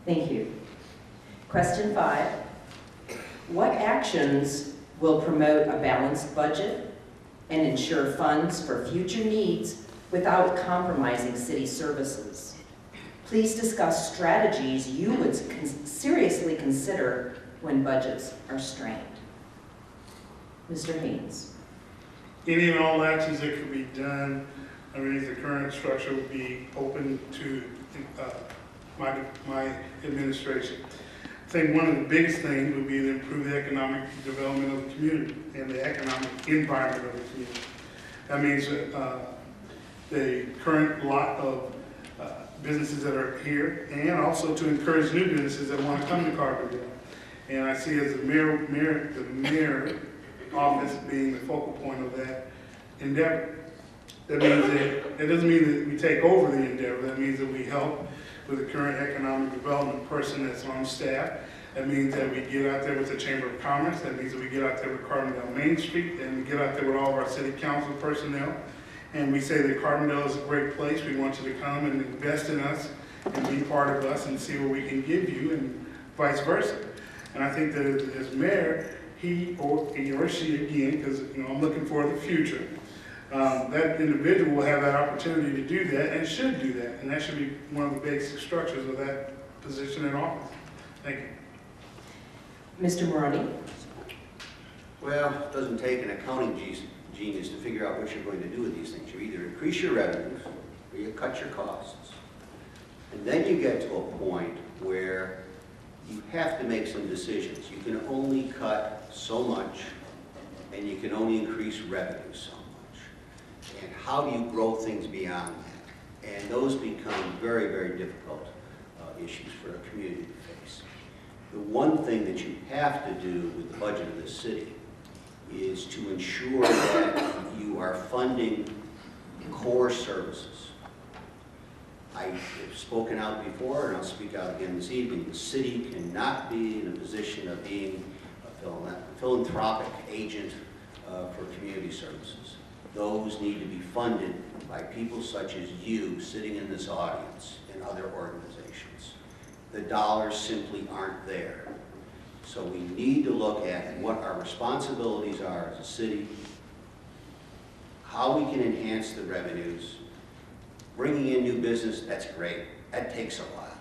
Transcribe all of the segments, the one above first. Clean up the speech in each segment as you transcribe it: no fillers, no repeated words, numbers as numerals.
Thank you. Question 5. What actions will promote a balanced budget and ensure funds for future needs without compromising city services? Please discuss strategies you would seriously consider when budgets are strained. Mr. Haynes. Any and all actions that could be done underneath the current structure would be open to my administration. I think one of the biggest things would be to improve the economic development of the community and the economic environment of the community. That means the current lot of businesses that are here, and also to encourage new businesses that want to come to Carbondale. And I see as the mayor office being the focal point of that endeavor. That means that doesn't mean that we take over the endeavor. That means that we help with the current economic development person that's on staff. That means that we get out there with the Chamber of Commerce. That means that we get out there with Carbondale Main Street, and we get out there with all of our city council personnel. And we say that Carbondale is a great place. We want you to come and invest in us and be part of us and see what we can give you, and vice versa. And I think that as mayor, he or she, again, because I'm looking for the future, that individual will have that opportunity to do that and should do that. And that should be one of the basic structures of that position in office. Thank you. Mr. Moroni. Well, it doesn't take an accounting genius to figure out what you're going to do with these things. You either increase your revenues or you cut your costs. And then you get to a point where you have to make some decisions. You can only cut so much, and you can only increase revenue so much. And how do you grow things beyond that? And those become very, very difficult issues for a community to face. The one thing that you have to do with the budget of this city is to ensure that you are funding core services. I have spoken out before, and I'll speak out again this evening. The city cannot be in a position of being a philanthropic agent for community services. Those need to be funded by people such as you sitting in this audience and other organizations. The dollars simply aren't there. So we need to look at what our responsibilities are as a city, how we can enhance the revenues. Bringing in new business, that's great. That takes a while.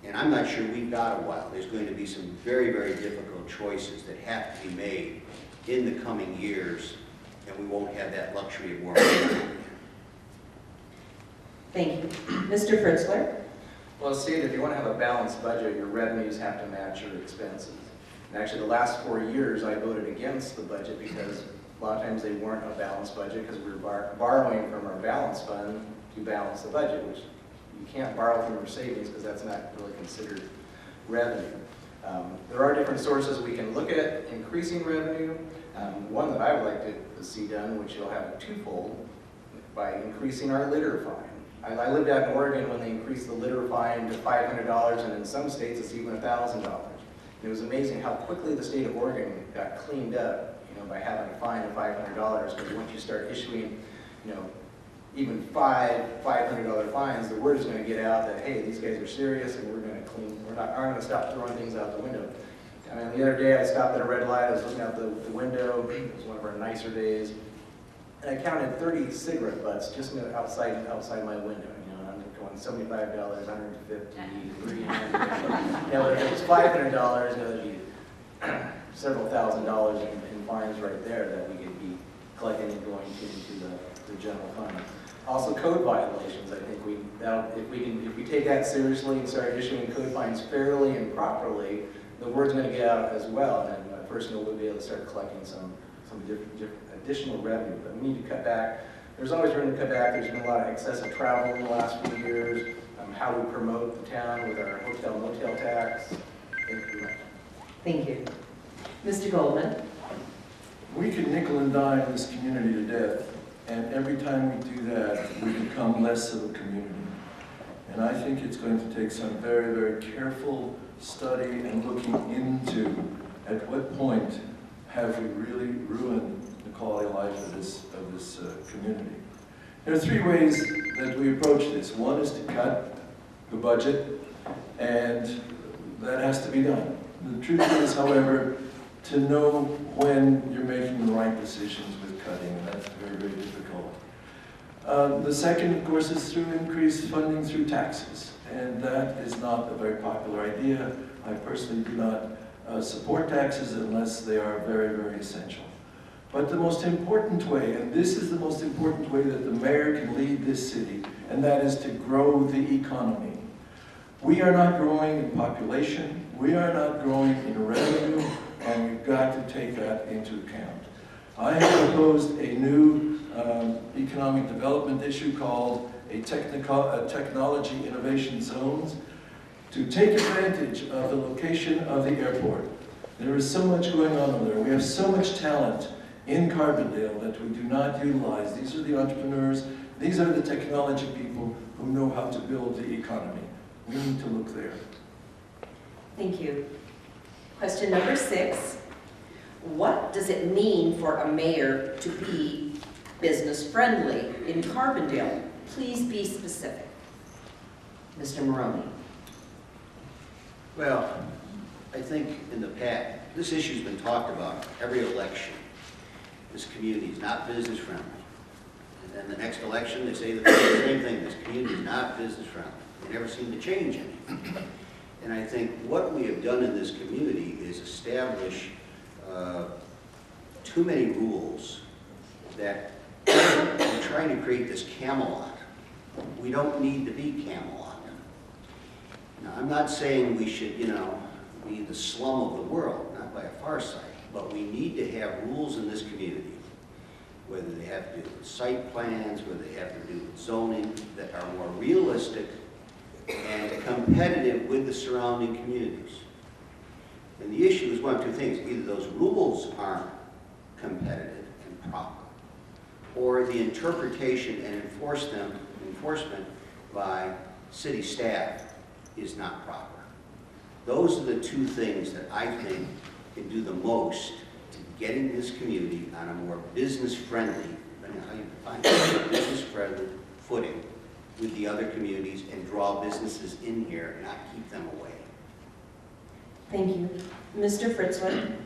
And I'm not sure we've got a while. There's going to be some very, very difficult choices that have to be made in the coming years, and we won't have that luxury of more money. Thank you. Mr. Fritzler. Well, see, if you want to have a balanced budget, your revenues have to match your expenses. And actually, the last 4 years, I voted against the budget because a lot of times they weren't a balanced budget because we were borrowing from our balance fund to balance the budget, which you can't borrow from your savings because that's not really considered revenue. There are different sources we can look at increasing revenue. One that I would like to see done, which you'll have twofold, by increasing our litter fine. I lived out in Oregon when they increased the litter fine to $500, and in some states it's even $1,000. It was amazing how quickly the state of Oregon got cleaned up, by having a fine of $500. Because once you start issuing, even $500 fines, the word is going to get out that hey, these guys are serious, and we're going to clean. Aren't going to stop throwing things out the window. I mean, the other day I stopped at a red light. I was looking out the window. It was one of our nicer days. And I counted 30 cigarette butts just outside my window. And I'm going $75, $150, $300. If it was $500, it'd be several $1,000s in fines right there that we could be collecting and going into the general fund. Also, code violations. I think if we take that seriously and start issuing code fines fairly and properly, the word's going to get out as well, and a person will be able to start collecting some different additional revenue. But we need to cut back. There's always room to cut back. There's been a lot of excessive travel in the last few years. How we promote the town with our hotel motel tax. Thank you very much. Thank you. Mr. Goldman. We can nickel and dime this community to death, and every time we do that, we become less of a community. And I think it's going to take some very, very careful study and looking into at what point have we really ruined the quality of life of this community. There are 3 ways that we approach this. One is to cut the budget, and that has to be done. The truth is, however, to know when you're making the right decisions with cutting, and that's very, very difficult. The second, of course, is through increased funding through taxes, and that is not a very popular idea. I personally do not support taxes unless they are very, very essential. But the most important way, and this is the most important way that the mayor can lead this city, and that is to grow the economy. We are not growing in population, we are not growing in revenue, and we've got to take that into account. I have proposed a new economic development issue called a technology innovation zones to take advantage of the location of the airport. There is so much going on over there. We have so much talent in Carbondale that we do not utilize. These are the entrepreneurs, these are the technology people who know how to build the economy. We need to look there. Thank you. Question number 6. What does it mean for a mayor to be business-friendly in Carbondale? Please be specific. Mr. Maroney. Well, I think in the past, this issue's been talked about every election. This community is not business-friendly. And then the next election, they say the same thing, this community is not business-friendly. They never seem to change anything. And I think what we have done in this community is establish too many rules that we're trying to create this Camelot. We don't need to be Camelot. Now, I'm not saying we should, be the slum of the world, not by a far sight, but we need to have rules in this community, whether they have to do with site plans, whether they have to do with zoning, that are more realistic and competitive with the surrounding communities. And the issue is one of two things. Either those rules aren't competitive and proper, or the interpretation and enforcement by city staff is not proper. Those are the two things that I think can do the most to getting this community on a more business-friendly, depending on how you define it, business-friendly footing with the other communities and draw businesses in here and not keep them away. Thank you. Mr. Fritzler.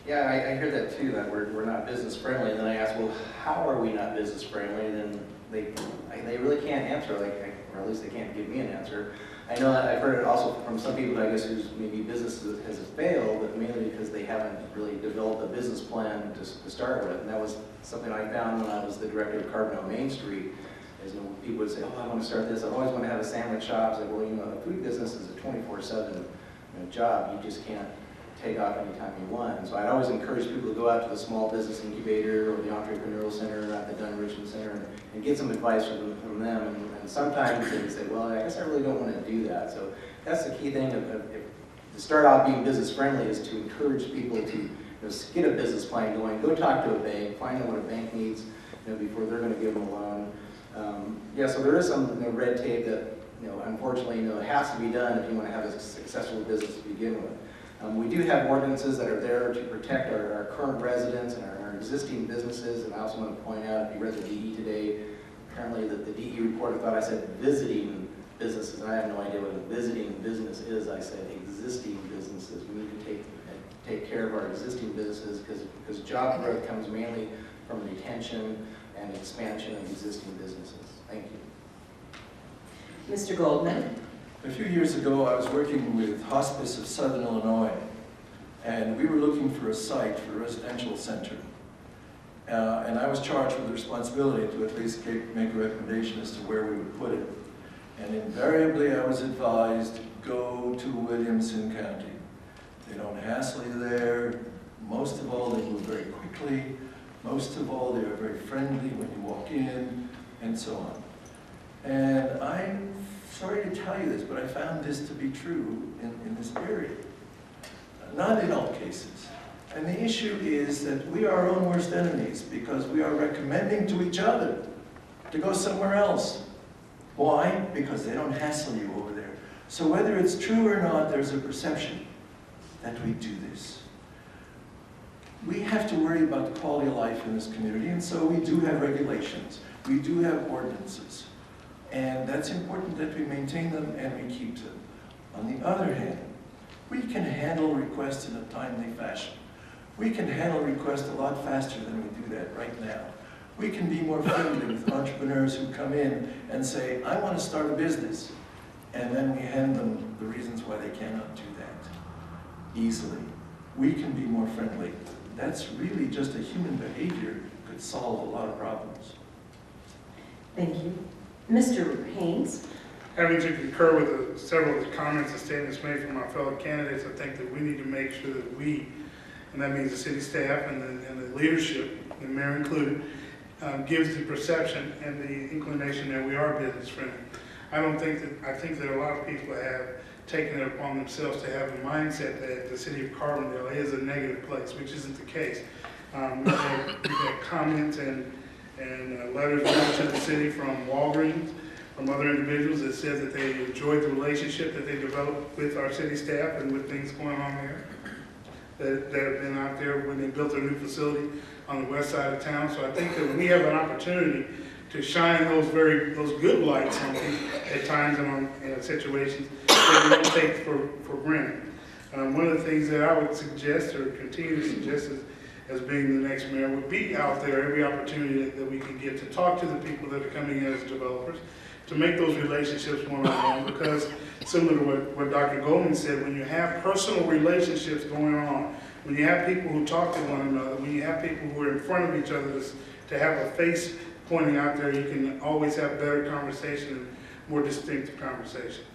Yeah, I hear that too, that we're not business friendly, and then I ask, well, how are we not business friendly? And then they really can't answer, or at least they can't give me an answer. I know that I've heard it also from some people, I guess, whose maybe business has failed, but mainly because they haven't really developed a business plan to start with. And that was something I found when I was the director of Carbondale Main Street, is when people would say, oh, I want to start this, I always want to have a sandwich shop. I said, well, a food business is a 24/7 job. You just can't take off anytime you want. And so I'd always encourage people to go out to the small business incubator or the entrepreneurial center at the Dunn Richmond Center and get some advice from them. And sometimes they say, well, I guess I really don't want to do that. So that's the key thing. To start out being business friendly is to encourage people to get a business plan going. Go talk to a bank, find out what a bank needs before they're going to give them a loan. So there is some red tape that unfortunately has to be done if you want to have a successful business to begin with. We do have ordinances that are there to protect our current residents and our existing businesses. And I also want to point out, if you read the DE today, apparently the DE report, I thought I said visiting businesses, and I have no idea what a visiting business is. I said existing businesses. We need to take care of our existing businesses because job growth comes mainly from retention and expansion of existing businesses. Thank you. Mr. Goldman. A few years ago, I was working with Hospice of Southern Illinois, and we were looking for a site for a residential center. And I was charged with the responsibility to at least make a recommendation as to where we would put it. And invariably, I was advised, go to Williamson County. They don't hassle you there. Most of all, they move very quickly. Most of all, they are very friendly when you walk in, and so on. And I'm sorry to tell you this, but I found this to be true in this area. Not in all cases. And the issue is that we are our own worst enemies because we are recommending to each other to go somewhere else. Why? Because they don't hassle you over there. So whether it's true or not, there's a perception that we do this. We have to worry about the quality of life in this community, and so we do have regulations. We do have ordinances. And that's important that we maintain them and we keep them. On the other hand, We can handle requests in a timely fashion. We can handle requests a lot faster than we do that right now. We can be more friendly with entrepreneurs who come in and say, I want to start a business. And then we hand them the reasons why they cannot do that easily. We can be more friendly. That's really just a human behavior that could solve a lot of problems. Thank you. Mr. Haynes? Having to concur with several of the comments and statements made from our fellow candidates, I think that we need to make sure that we, and that means the city staff and the leadership, the mayor included, gives the perception and the inclination that we are business friendly. I think that a lot of people have taken it upon themselves to have a mindset that the city of Carbondale is a negative place, which isn't the case. We've had comments and letters written to the city from Walgreens, from other individuals that said that they enjoyed the relationship that they developed with our city staff and with things going on there, that have been out there when they built their new facility on the west side of town. So I think that we have an opportunity to shine those good lights on people at times and on situations that we don't take for granted. One of the things that I would suggest or continue to suggest as being the next mayor would be out there every opportunity that we can get to talk to the people that are coming in as developers, to make those relationships one-on-one, because similar to what Dr. Goldman said, when you have personal relationships going on, when you have people who talk to one another, when you have people who are in front of each other to have a face pointing out there, you can always have better conversation and more distinctive conversation.